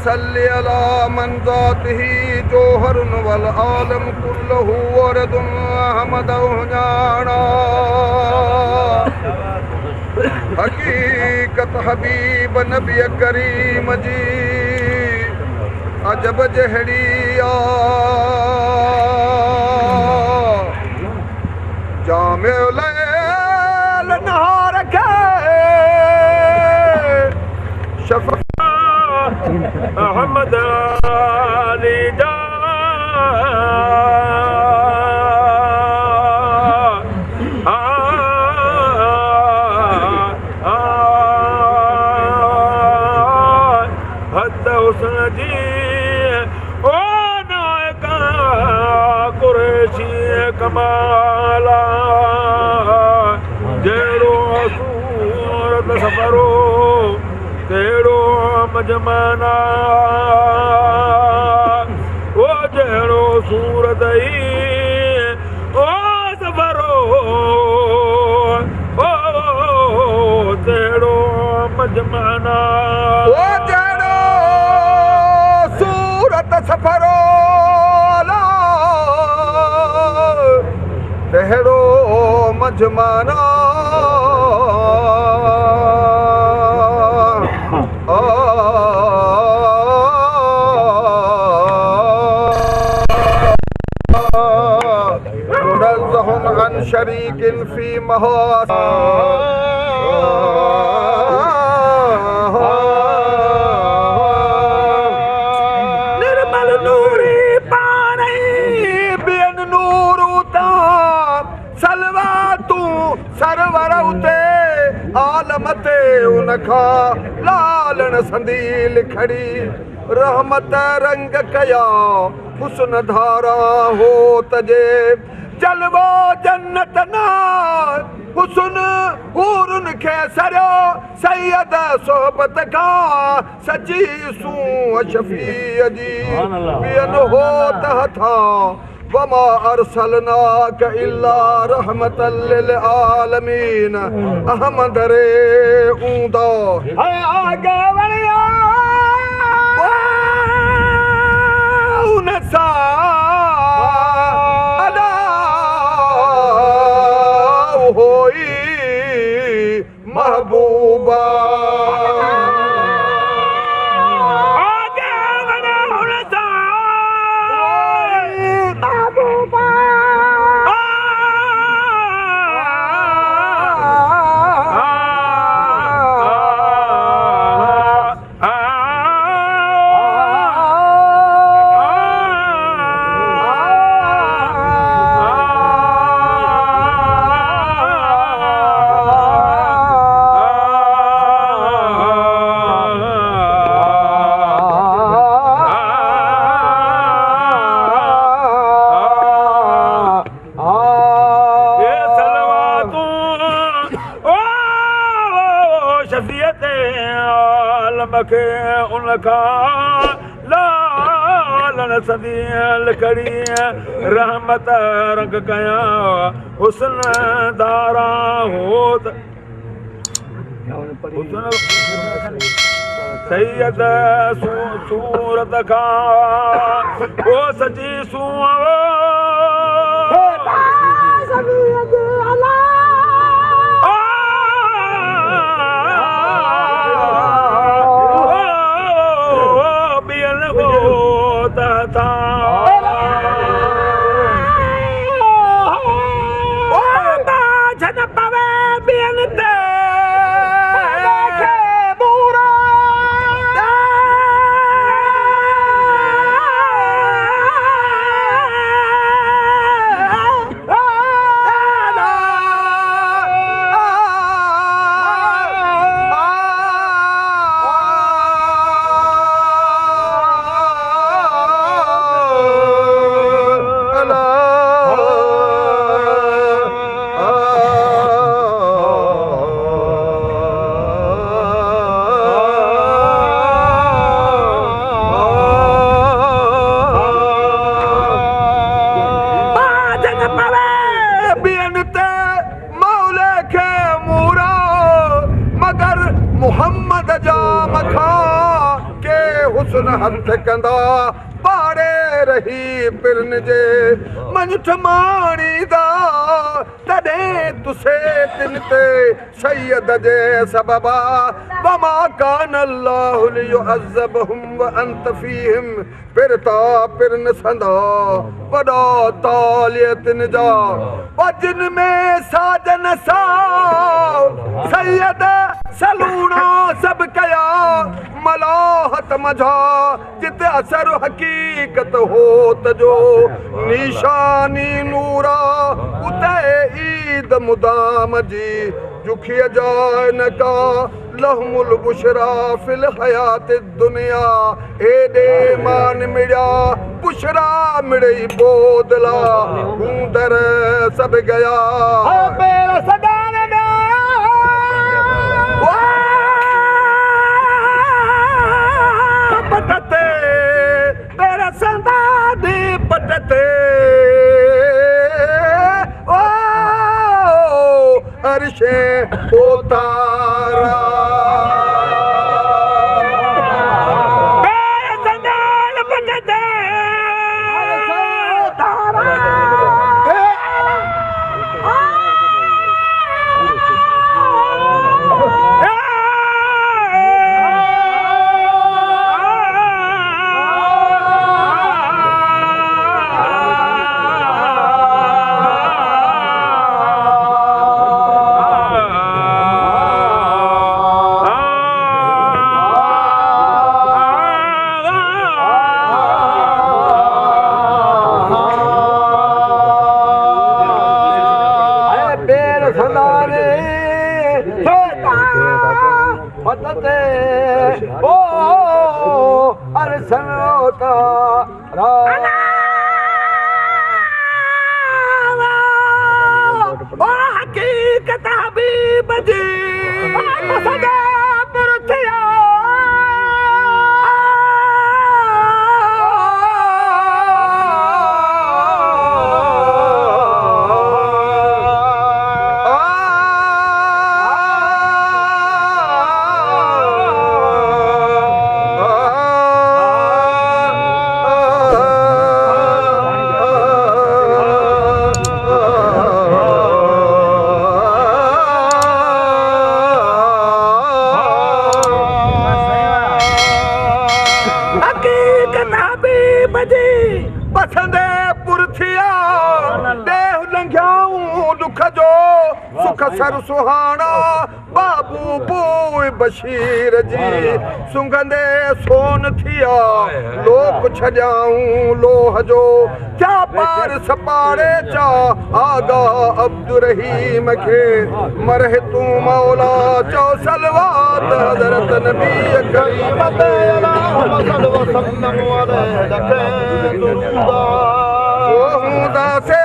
सल्ली अला मन ज़ातिही जोहरुन वल आलम कुल्लहु वरदुन अहमदहु ञाणा हकीकत हबीब नबी करीम जी अजब जहड़ी जामे लैल नहार के शफा अहमद अली जा हद हुस्न जी ओ नायका कुरैशी कमाला जहिड़ो सूरत सफ़रो तेड़ो मजमाना ओ जहिड़ो सूरत ई ओ सफ़रो ओ तेड़ो मजमाना ओ जहिड़ो सूरत सफ़रो तहिड़ो मजमाना عن شريك في निर्मल नूरी पानी बेन नूरू ता सलवा तू सरवर उते आलम ते उनखा लालण संदील खड़ी रहमत रंग कया हुस्न धारा हो तजे जलवो जन्नत ना हुस्न हूरुन खे सरियो सैयद सोहबत का सची सू शफीअ जी बियन हो तहथा वमा अरसलनाक इल्ला रहमतल लिल आलमीन अहमद रे ऊंदा आगे वणिया उनसा होई महबूबा आगे वणे हुन सां महबूबा खे उनखा लालण सदियल खड़ी रहमत रंग कया हुस्न दारा होत सैयद सूरत खा ओ सची हथ कंदा बाड़े रही पिरन जे मनुठ माणी दा तॾे तुसे तिन ते सैयद जे सबबा वमा कान अल्लाहु लियुअज़्ज़िबहुम व अंत फीहिम पिरता पिरन संदा वॾा तालियतिन जा वजन में साजन सा सैयद सलूणा सब कया मलाहत मझा जिते असर हकीकत होत जो निशानी नूरा उते ईद मुदाम जी जुखिय जाय न का लहमुल बुशरा फिल हयात दुनिया एडे मान मिड़ा बुशरा मिड़ई बोदला हूंदर सब गया मेरा सदान पटते मेरा संदानी पटते ओ अर्शे उतारा मेरा संदान पटते उतारा ओ अरसन उतारा ओ हकीकत हबीब जी सदा पुरथिया पसंदे पुरथिया देह लंघियाऊं दुख जो सुख सर सुहाना बाबू बोए बशीर जी सुंगंदे सोन थिया लोक छजाऊं लोह जो क्या पार सपाड़े चा आगा अब्दुरहीम के मरह तू मौला चौ सलवात हजरत नबी करीम अलैहि वसल्लम अलैहि